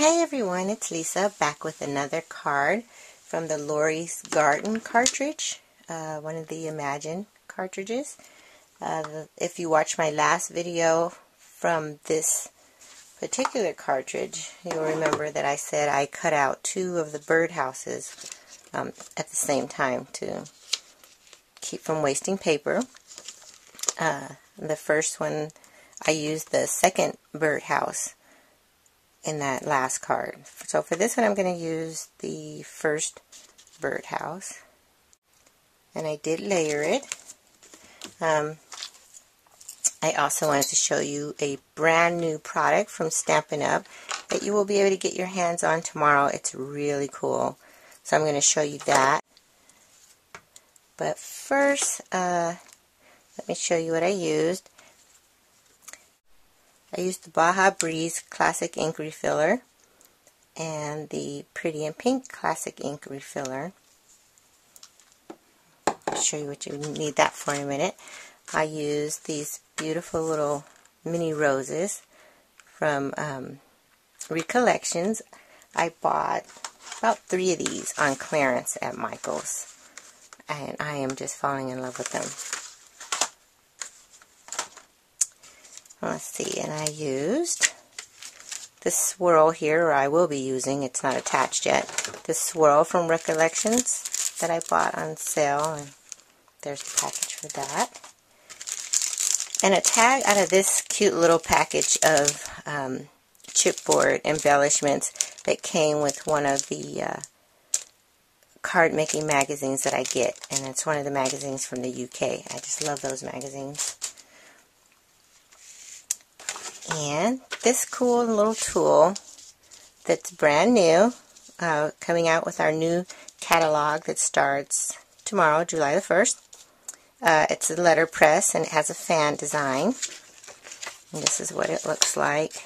Hey everyone, it's Lisa back with another card from the Lori's Garden cartridge, one of the Imagine cartridges. If you watch my last video from this particular cartridge, you'll remember that I said I cut out two of the birdhouses at the same time to keep from wasting paper. The first one, I used the second birdhouse in that last card. So for this one I'm going to use the first birdhouse, and I did layer it. I also wanted to show you a brand new product from Stampin' Up! That you will be able to get your hands on tomorrow. It's really cool. So I'm going to show you that. But first, let me show you what I used. I used the Baja Breeze Classic Ink Refiller and the Pretty in Pink Classic Ink Refiller. I'll show you what you need that for in a minute. I used these beautiful little mini roses from Recollections. I bought about 3 of these on clearance at Michael's, and I am just falling in love with them. Let's see, and I used this swirl here, or I will be using, it's not attached yet, this swirl from Recollections that I bought on sale, and there's the package for that. And a tag out of this cute little package of chipboard embellishments that came with one of the card making magazines that I get, and it's one of the magazines from the UK. I just love those magazines. And this cool little tool that's brand new, coming out with our new catalog that starts tomorrow, July the 1st. It's a letterpress, and it has a fan design. And this is what it looks like.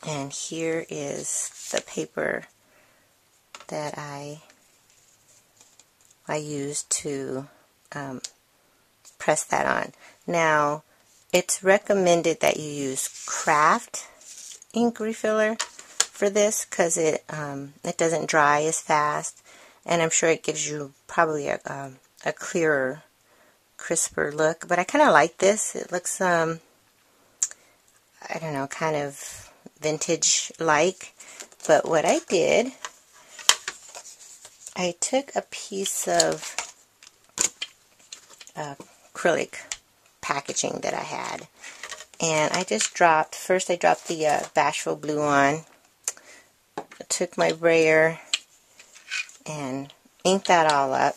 And here is the paper that I used to press that on. Now, it's recommended that you use craft ink refiller for this because it doesn't dry as fast, and I'm sure it gives you probably a clearer, crisper look. But I kind of like this. It looks, I don't know, kind of vintage-like. But what I did, I took a piece of acrylic packaging that I had, and I just dropped, first I dropped the Bashful Blue on. I took my brayer and inked that all up,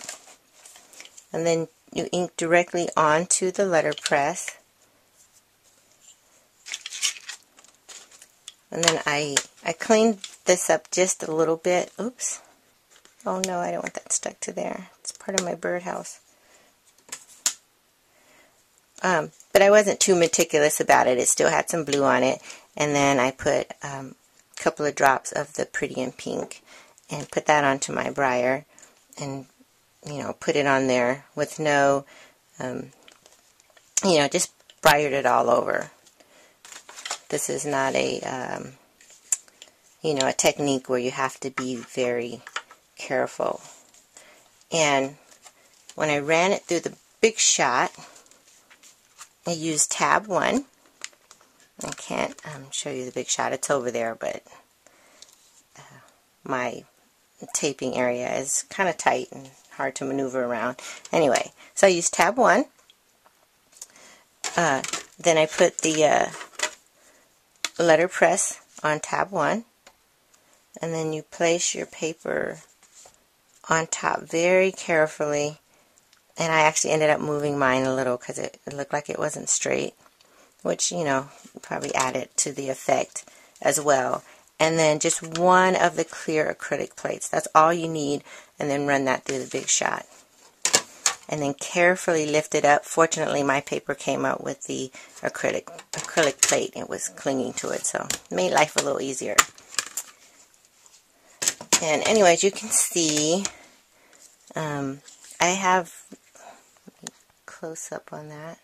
and then you ink directly onto the letterpress, and then I cleaned this up just a little bit. Oops, oh no, I don't want that stuck to there. It's part of my birdhouse. But I wasn't too meticulous about it. It still had some blue on it. And then I put a couple of drops of the Pretty in Pink and put that onto my brayer and, you know, put it on there with no, you know, just brayered it all over. This is not a, you know, a technique where you have to be very careful. And when I ran it through the Big Shot, I used tab 1. I can't show you the Big Shot. It's over there, but my taping area is kind of tight and hard to maneuver around. Anyway, so I used tab 1. Then I put the letterpress on tab 1. And then you place your paper on top very carefully. And I actually ended up moving mine a little because it looked like it wasn't straight, which, you know, probably added to the effect as well. And then just one of the clear acrylic plates. That's all you need. And then run that through the Big Shot. And then carefully lift it up. Fortunately, my paper came out with the acrylic plate. It was clinging to it, so it made life a little easier. And anyways, you can see I have close up on that.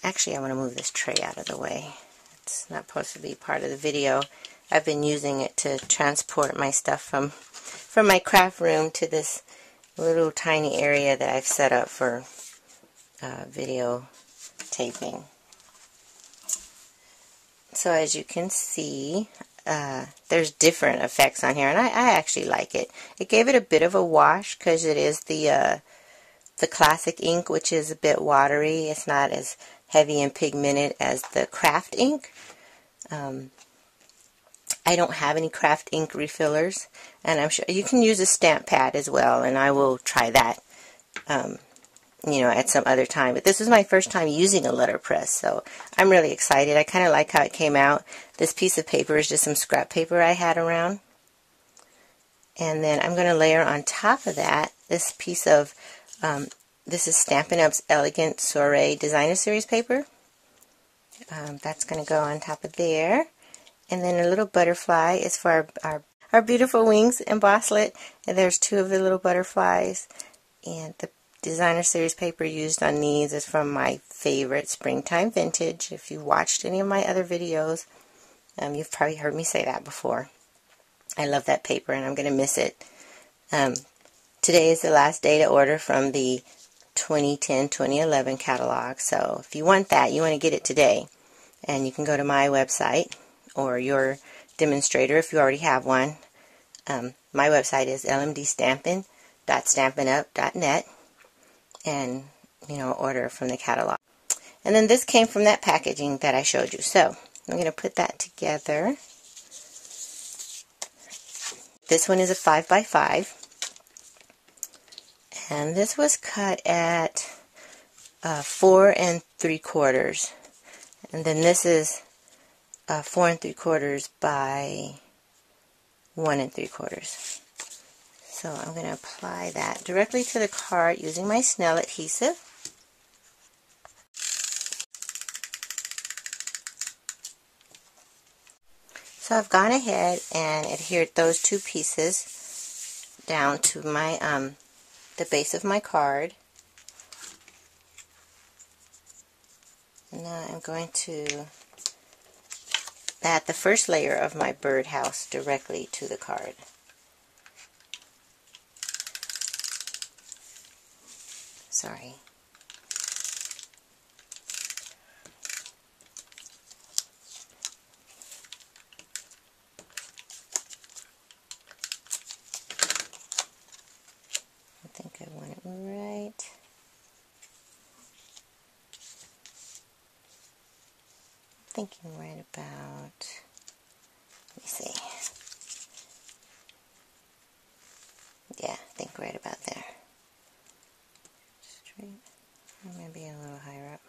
Actually, I want to move this tray out of the way. It's not supposed to be part of the video. I've been using it to transport my stuff from my craft room to this little tiny area that I've set up for video taping. So as you can see, there's different effects on here, and I actually like it. It gave it a bit of a wash because it is the classic ink, which is a bit watery. It's not as heavy and pigmented as the craft ink. I don't have any craft ink refillers, and I'm sure you can use a stamp pad as well, and I will try that you know, at some other time. But this is my first time using a letterpress, so I'm really excited. I kind of like how it came out. This piece of paper is just some scrap paper I had around. And then I'm going to layer on top of that this piece of, this is Stampin' Up's Elegant Soiree Designer Series paper. That's going to go on top of there. And then a little butterfly is for our beautiful wings embosslet. And there's two of the little butterflies. And the Designer Series paper used on these is from my favorite Springtime Vintage. If you watched any of my other videos, you've probably heard me say that before. I love that paper and I'm going to miss it. Today is the last day to order from the 2010-2011 catalog. So if you want that, you want to get it today. And you can go to my website or your demonstrator if you already have one. My website is lmdstampin.stampinup.net. And, you know, order from the catalog. And then this came from that packaging that I showed you. So I'm going to put that together. This one is a 5x5. And this was cut at 4 3/4. And then this is 4 3/4 by 1 3/4. So I'm going to apply that directly to the card using my Snell adhesive. So I've gone ahead and adhered those two pieces down to my the base of my card. Now I'm going to add the first layer of my birdhouse directly to the card. Sorry. I think I want it right. Thinking right about, let me see. Yeah, I think right about there. Straight, or maybe a little higher up.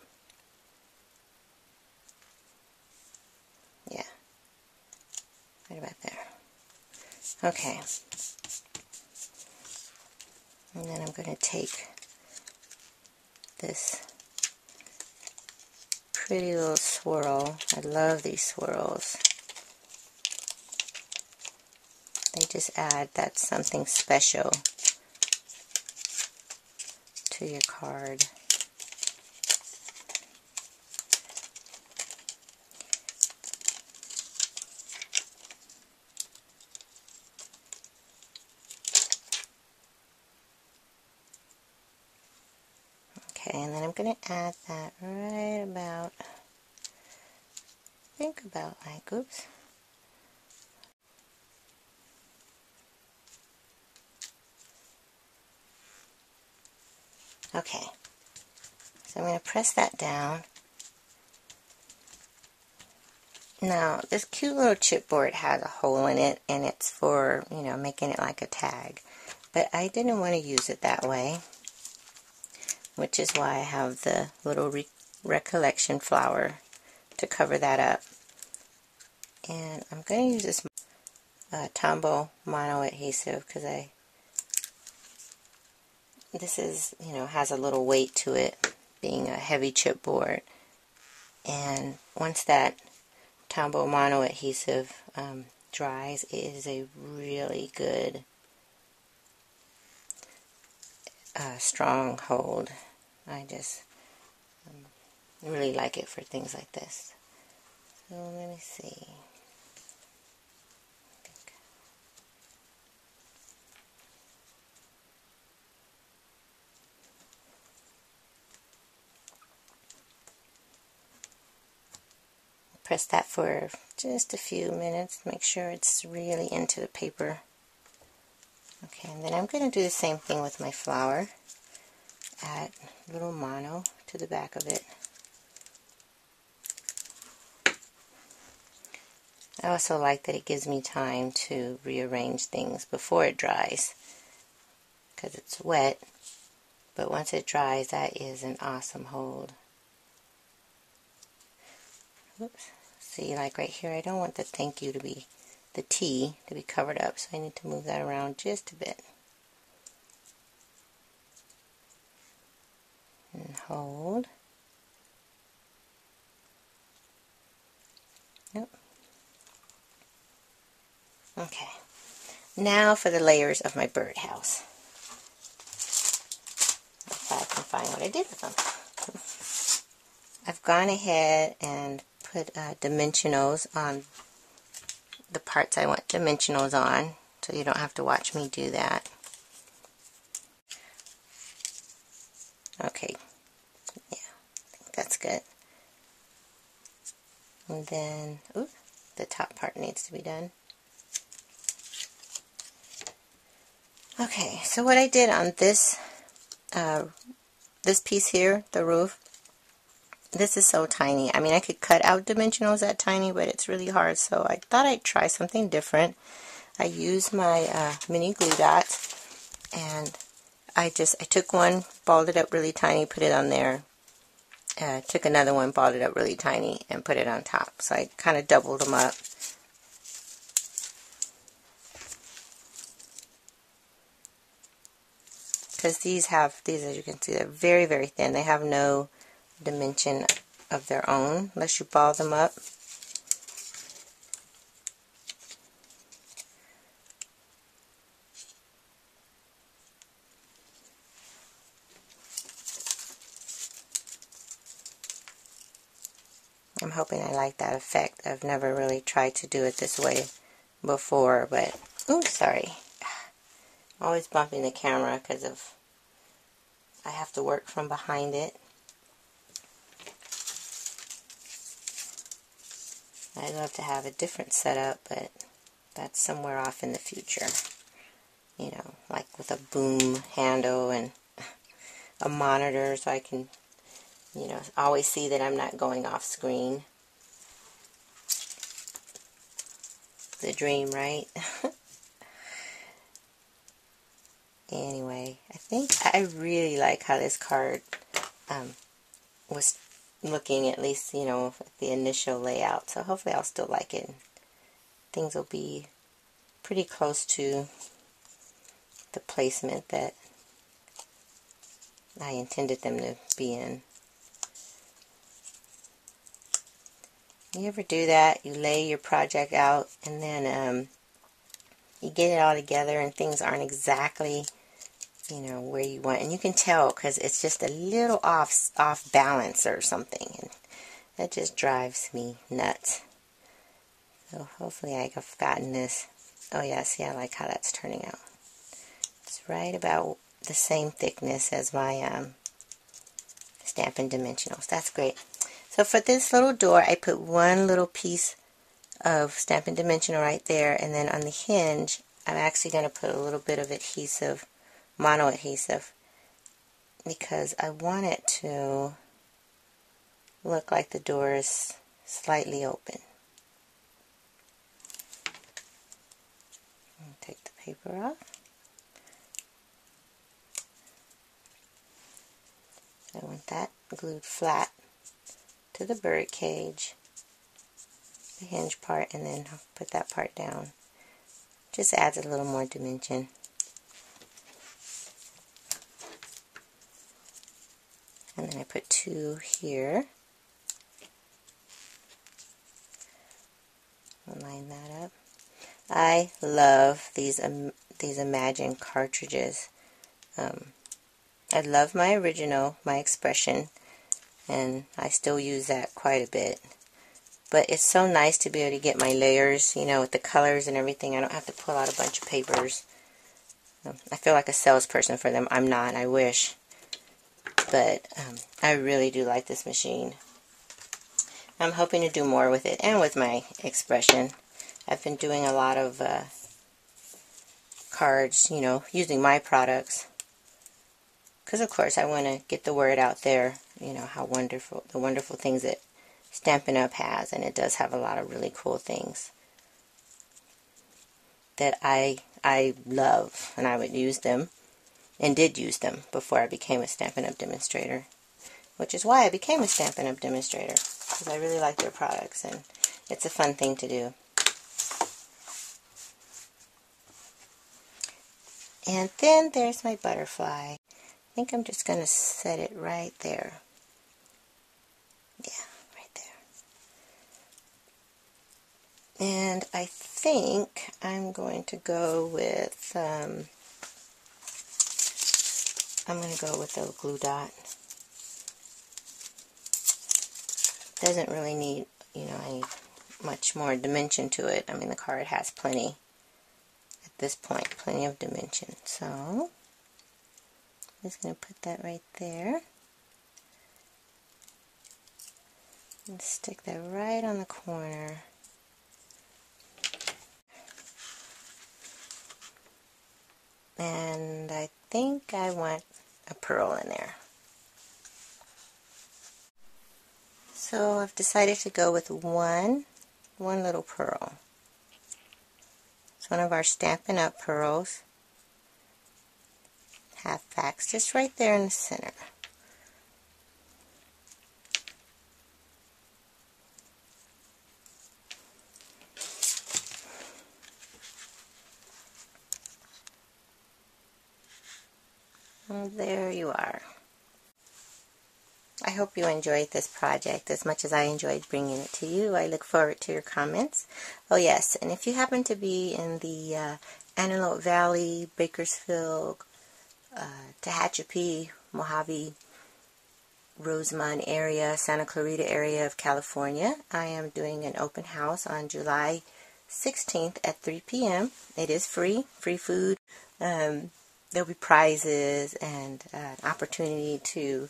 Yeah, right about there. Okay. And then I'm going to take this pretty little swirl. I love these swirls. They just add that something special to your card. Okay, and then I'm going to add that right about, think about like, oops. Okay, so I'm going to press that down. Now, this cute little chipboard has a hole in it, and it's for, you know, making it like a tag. But I didn't want to use it that way, which is why I have the little recollection flower to cover that up. And I'm going to use this Tombow mono adhesive because this is, you know, has a little weight to it, being a heavy chipboard. And once that Tombow mono adhesive dries, it is a really good strong hold. I just I really like it for things like this. So let me see. Press that for just a few minutes. Make sure it's really into the paper. Okay, and then I'm going to do the same thing with my flower. Add a little mono to the back of it. I also like that it gives me time to rearrange things before it dries, because it's wet, but once it dries, that is an awesome hold. Oops. See, like right here, I don't want the thank you to be, the T to be covered up, so I need to move that around just a bit. And hold. Yep. Okay. Now for the layers of my birdhouse. If I can find what I did with them. I've gone ahead and put dimensionals on the parts I want dimensionals on, so you don't have to watch me do that. Okay, yeah, I think that's good. And then, ooh, the top part needs to be done. Okay, so what I did on this this piece here, the roof, this is so tiny. I mean, I could cut out dimensionals that tiny, but it's really hard, so I thought I'd try something different. I used my mini glue dots, and I took one, balled it up really tiny, put it on there. Took another one, balled it up really tiny, and put it on top. So I kind of doubled them up. Because these, as you can see, they're very, very thin. They have no dimension of their own unless you ball them up. I'm hoping I like that effect. I've never really tried to do it this way before, but, ooh, sorry. I'm always bumping the camera because of, I have to work from behind it. I'd love to have a different setup, but that's somewhere off in the future. You know, like with a boom handle and a monitor so I can, you know, always see that I'm not going off screen. The dream, right? Anyway, I think I really like how this card was looking, at least, you know, the initial layout. So hopefully I'll still like it. Things will be pretty close to the placement that I intended them to be in. You ever do that? You lay your project out and then you get it all together and things aren't exactly, you know, where you want. And you can tell because it's just a little off balance or something. And that just drives me nuts. So hopefully I've gotten this. Oh yeah, see, I like how that's turning out. It's right about the same thickness as my Stampin' Dimensionals. That's great. So for this little door, I put one little piece of Stampin' Dimensional right there, and then on the hinge, I'm actually going to put a little bit of adhesive, mono adhesive, because I want it to look like the door is slightly open. Take the paper off. I want that glued flat to the bird cage, the hinge part, and then I'll put that part down. Just adds a little more dimension. And then I put two here. I'll line that up. I love these Imagine cartridges. I love my original, my Expression. and I still use that quite a bit. But it's so nice to be able to get my layers, you know, with the colors and everything. I don't have to pull out a bunch of papers. I feel like a salesperson for them. I'm not, I wish. But I really do like this machine. I'm hoping to do more with it and with my expression. I've been doing a lot of cards, you know, using my products. Because, of course, I want to get the word out there, you know, how wonderful, the wonderful things that Stampin' Up! Has. And it does have a lot of really cool things that I love. And I would use them, and did use them, before I became a Stampin' Up! Demonstrator. Which is why I became a Stampin' Up! Demonstrator. Because I really like their products, and it's a fun thing to do. And then there's my butterfly. I think I'm just going to set it right there. Yeah, right there. And I think I'm going to go with, I'm going to go with a glue dot. Doesn't really need, you know, any much more dimension to it. I mean, the card has plenty, at this point, plenty of dimension. So, I'm just going to put that right there. And stick that right on the corner. And I think I want a pearl in there. So I've decided to go with one little pearl. It's one of our Stampin' Up! Pearls. Half packs, just right there in the center. And there you are. I hope you enjoyed this project as much as I enjoyed bringing it to you. I look forward to your comments. Oh yes, and if you happen to be in the Antelope Valley, Bakersfield, Tehachapi, Mojave, Rosamond area, Santa Clarita area of California, I am doing an open house on July 16th at 3 p.m. It is free food. There'll be prizes and an opportunity to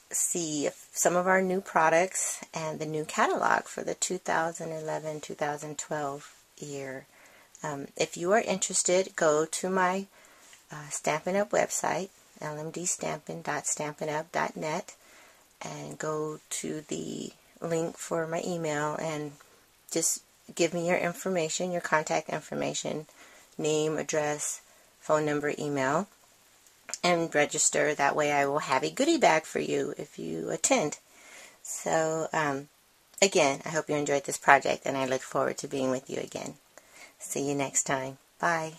see some of our new products and the new catalog for the 2011-2012 year. If you are interested, go to my Stampin' Up! Website, lmdstampin.stampinup.net, and go to the link for my email and just give me your information, your contact information, name, address, phone number, email, and register. That way I will have a goodie bag for you if you attend. So, again, I hope you enjoyed this project, and I look forward to being with you again. See you next time. Bye.